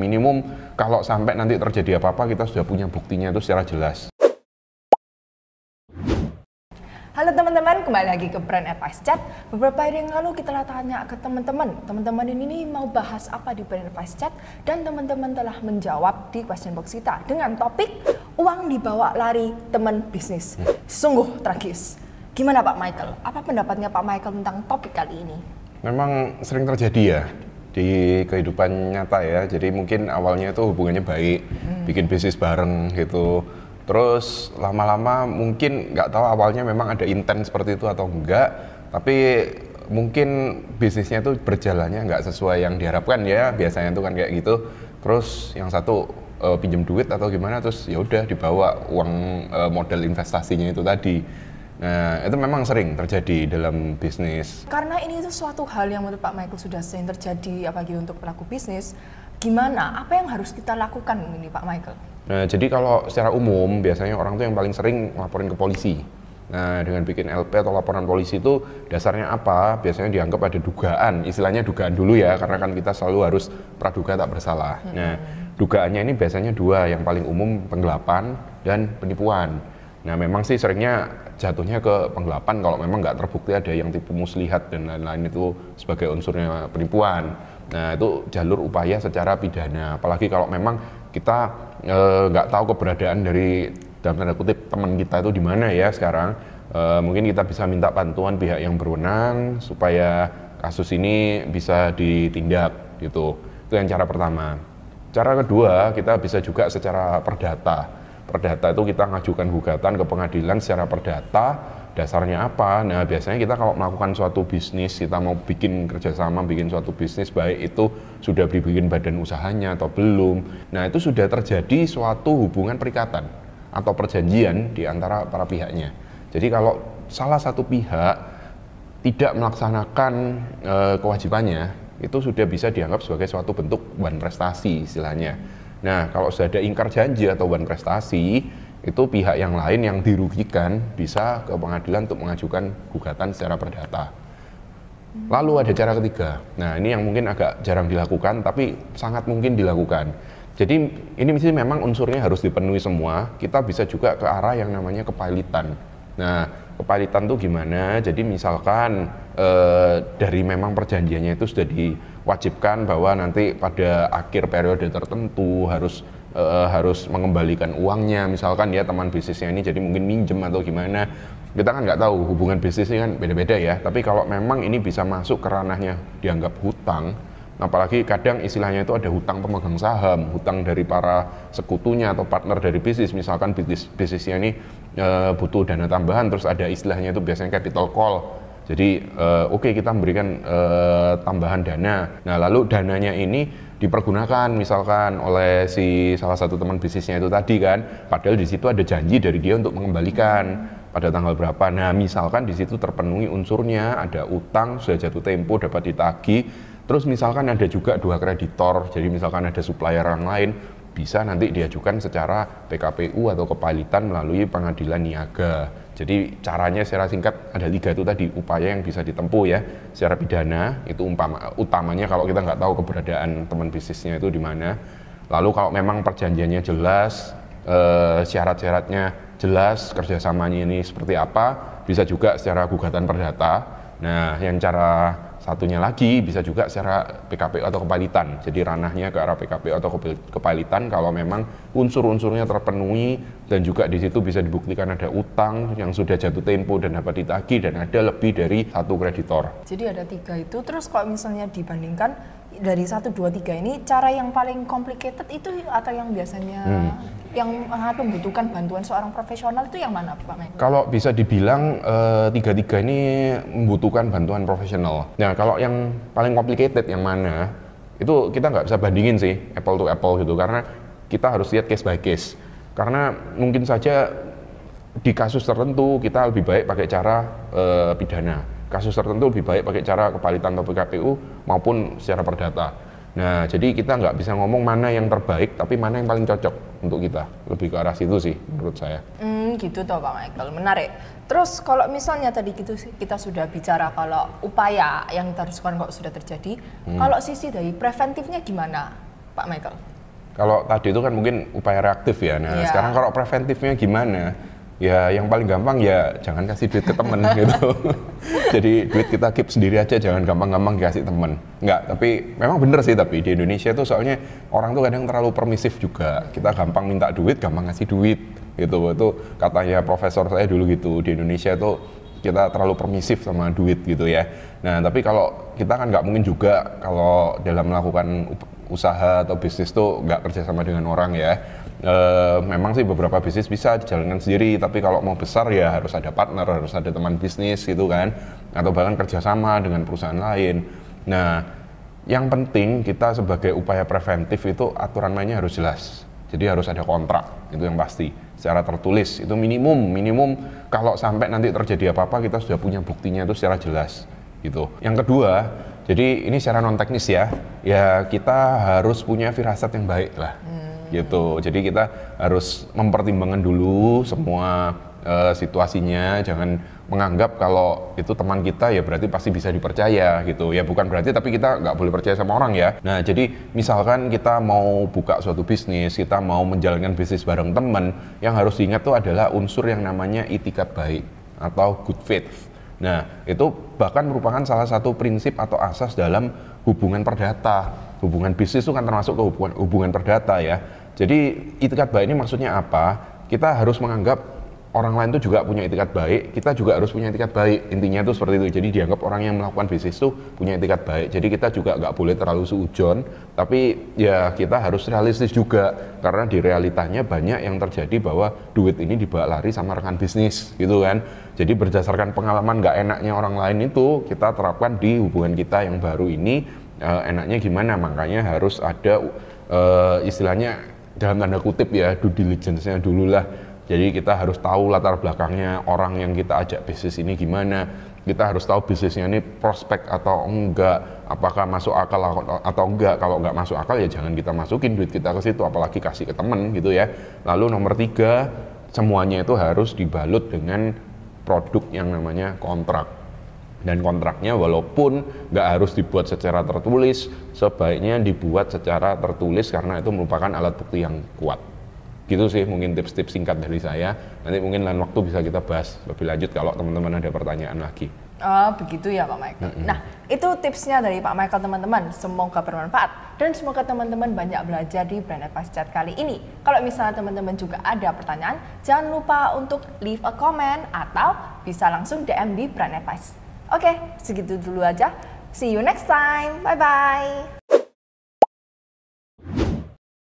Minimum kalau sampai nanti terjadi apa-apa kita sudah punya buktinya itu secara jelas. Halo teman-teman, kembali lagi ke Brand Advice Chat. Beberapa hari yang lalu kita tanya ke teman-teman ini mau bahas apa di Brand Advice Chat, dan teman-teman telah menjawab di question box kita dengan topik uang dibawa lari teman bisnis. Sungguh tragis. Gimana Pak Michael? Apa pendapatnya Pak Michael tentang topik kali ini? Memang sering terjadi ya di kehidupan nyata ya. Jadi mungkin awalnya itu hubungannya baik, bikin bisnis bareng gitu. Terus lama-lama mungkin nggak tahu awalnya memang ada intent seperti itu atau enggak, tapi mungkin bisnisnya itu berjalannya nggak sesuai yang diharapkan ya, biasanya itu kan kayak gitu. Terus yang satu pinjam duit atau gimana, terus ya udah dibawa uang modal investasinya itu tadi. Nah, itu memang sering terjadi dalam bisnis. Karena ini itu suatu hal yang menurut Pak Michael sudah sering terjadi apalagi untuk pelaku bisnis. Gimana? Apa yang harus kita lakukan ini Pak Michael? Nah, jadi kalau secara umum biasanya orang tuh yang paling sering laporin ke polisi. Nah, dengan bikin LP atau laporan polisi itu dasarnya apa? Biasanya dianggap ada dugaan, istilahnya dugaan dulu ya, karena kan kita selalu harus praduga tak bersalah. Nah, dugaannya ini biasanya dua, yang paling umum penggelapan dan penipuan. Nah, memang sih seringnya jatuhnya ke penggelapan kalau memang nggak terbukti ada yang tipu muslihat dan lain-lain itu sebagai unsurnya penipuan. Nah, itu jalur upaya secara pidana, apalagi kalau memang kita nggak tahu keberadaan dari dalam tanda kutip teman kita itu di mana ya sekarang. Mungkin kita bisa minta bantuan pihak yang berwenang supaya kasus ini bisa ditindak gitu. Itu yang cara pertama. Cara kedua, kita bisa juga secara perdata. Perdata itu kita ngajukan gugatan ke pengadilan secara perdata. Dasarnya apa? Nah, biasanya kita kalau melakukan suatu bisnis, kita mau bikin kerjasama, bikin suatu bisnis, baik itu sudah dibikin badan usahanya atau belum. Nah, itu sudah terjadi suatu hubungan perikatan atau perjanjian di antara para pihaknya. Jadi kalau salah satu pihak tidak melaksanakan kewajibannya, itu sudah bisa dianggap sebagai suatu bentuk wan prestasi istilahnya. Nah, kalau sudah ada ingkar janji atau wan prestasi, itu pihak yang lain yang dirugikan bisa ke pengadilan untuk mengajukan gugatan secara perdata. Lalu ada cara ketiga. Nah, ini yang mungkin agak jarang dilakukan, tapi sangat mungkin dilakukan. Jadi ini mesti memang unsurnya harus dipenuhi semua. Kita bisa juga ke arah yang namanya kepailitan. Nah, kepailitan itu gimana? Jadi misalkan dari memang perjanjiannya itu sudah diwajibkan bahwa nanti pada akhir periode tertentu harus mengembalikan uangnya, misalkan ya teman bisnisnya ini jadi mungkin minjem atau gimana, kita kan nggak tahu, hubungan bisnis ini kan beda-beda ya. Tapi kalau memang ini bisa masuk ke ranahnya dianggap hutang, apalagi kadang istilahnya itu ada hutang pemegang saham, hutang dari para sekutunya atau partner dari bisnis, misalkan bisnisnya ini butuh dana tambahan, terus ada istilahnya itu biasanya capital call. Jadi oke, kita memberikan tambahan dana. Nah, lalu dananya ini dipergunakan misalkan oleh si salah satu teman bisnisnya itu tadi kan, padahal di situ ada janji dari dia untuk mengembalikan pada tanggal berapa. Nah, misalkan di situ terpenuhi unsurnya, ada utang sudah jatuh tempo dapat ditagih. Terus misalkan ada juga dua kreditor, jadi misalkan ada supplier yang lain, bisa nanti diajukan secara PKPU atau kepailitan melalui pengadilan niaga. Jadi caranya secara singkat ada 3 itu tadi, upaya yang bisa ditempuh ya secara pidana, itu utamanya kalau kita nggak tahu keberadaan teman bisnisnya itu di mana. Lalu kalau memang perjanjiannya jelas, syarat-syaratnya jelas, kerjasamanya ini seperti apa, bisa juga secara gugatan perdata. Nah, yang cara satunya lagi bisa juga secara PKPU atau kepailitan. Jadi ranahnya ke arah PKPU atau kepailitan kalau memang unsur-unsurnya terpenuhi dan juga di situ bisa dibuktikan ada utang yang sudah jatuh tempo dan dapat ditagih dan ada lebih dari 1 kreditor. Jadi ada 3 itu. Terus kalau misalnya dibandingkan dari 1, 2, 3 ini, cara yang paling complicated itu atau yang biasanya yang membutuhkan bantuan seorang profesional itu yang mana Pak Michael? Kalau bisa dibilang 3 ini membutuhkan bantuan profesional. Nah, kalau yang paling complicated yang mana, itu kita nggak bisa bandingin sih apple to apple gitu, karena kita harus lihat case by case. Karena mungkin saja di kasus tertentu kita lebih baik pakai cara pidana, kasus tertentu lebih baik pakai cara kepailitan atau PKPU maupun secara perdata. Nah, jadi kita nggak bisa ngomong mana yang terbaik, tapi mana yang paling cocok untuk kita. Lebih ke arah situ sih menurut saya. Gitu toh Pak Michael, menarik. Terus kalau misalnya tadi gitu kita sudah bicara kalau upaya yang kita harus lakukan kalau sudah terjadi, kalau sisi dari preventifnya gimana Pak Michael? Kalau tadi itu kan mungkin upaya reaktif ya. Nah, Iya. sekarang kalau preventifnya gimana? Ya yang paling gampang ya jangan kasih duit ke temen gitu. Jadi duit kita keep sendiri aja, jangan gampang-gampang dikasih temen. Enggak, tapi memang bener sih, tapi di Indonesia tuh soalnya orang tuh kadang terlalu permisif juga. Kita gampang minta duit, gampang ngasih duit gitu. Itu katanya profesor saya dulu gitu, di Indonesia tuh kita terlalu permisif sama duit gitu ya. Nah, tapi kalau kita kan nggak mungkin juga kalau dalam melakukan usaha atau bisnis tuh nggak kerja sama dengan orang ya. Memang sih beberapa bisnis bisa dijalankan sendiri, tapi kalau mau besar ya harus ada partner, harus ada teman bisnis gitu kan, atau bahkan kerjasama dengan perusahaan lain. Nah, yang penting kita sebagai upaya preventif itu aturan mainnya harus jelas. Jadi harus ada kontrak, itu yang pasti. Secara tertulis, itu minimum kalau sampai nanti terjadi apa-apa kita sudah punya buktinya itu secara jelas gitu. Yang kedua, jadi ini secara non teknis ya kita harus punya firasat yang baik lah. Gitu. Jadi kita harus mempertimbangkan dulu semua situasinya, jangan menganggap kalau itu teman kita ya berarti pasti bisa dipercaya gitu. Ya bukan berarti, tapi kita nggak boleh percaya sama orang ya. Nah, jadi misalkan kita mau buka suatu bisnis, kita mau menjalankan bisnis bareng teman, yang harus diingat tuh adalah unsur yang namanya itikat baik atau good faith. Nah, itu bahkan merupakan salah satu prinsip atau asas dalam hubungan perdata. Hubungan bisnis itu kan termasuk ke hubungan perdata ya. Jadi itikat baik ini maksudnya apa? Kita harus menganggap orang lain itu juga punya itikat baik, kita juga harus punya itikat baik. Intinya itu seperti itu. Jadi dianggap orang yang melakukan bisnis itu punya itikat baik. Jadi kita juga nggak boleh terlalu suujon, tapi ya kita harus realistis juga. Karena di realitanya banyak yang terjadi bahwa duit ini dibawa lari sama rekan bisnis gitu kan. Jadi berdasarkan pengalaman nggak enaknya orang lain itu, kita terapkan di hubungan kita yang baru ini. Enaknya gimana? Makanya harus ada istilahnya dalam tanda kutip ya, due diligence-nya dulu lah. Jadi kita harus tahu latar belakangnya orang yang kita ajak bisnis ini gimana. Kita harus tahu bisnisnya ini prospek atau enggak, apakah masuk akal atau enggak. Kalau enggak masuk akal ya jangan kita masukin duit kita ke situ, apalagi kasih ke temen gitu ya. Lalu nomor 3, semuanya itu harus dibalut dengan produk yang namanya kontrak. Dan kontraknya walaupun nggak harus dibuat secara tertulis, sebaiknya dibuat secara tertulis karena itu merupakan alat bukti yang kuat. Gitu sih mungkin tips-tips singkat dari saya. Nanti mungkin lain waktu bisa kita bahas lebih lanjut kalau teman-teman ada pertanyaan lagi. Oh, begitu ya Pak Michael. Nah, itu tipsnya dari Pak Michael teman-teman. Semoga bermanfaat dan semoga teman-teman banyak belajar di Brand Advice Chat kali ini. Kalau misalnya teman-teman juga ada pertanyaan, jangan lupa untuk leave a comment atau bisa langsung DM di Brand Advice. Oke, segitu dulu aja. See you next time. Bye-bye.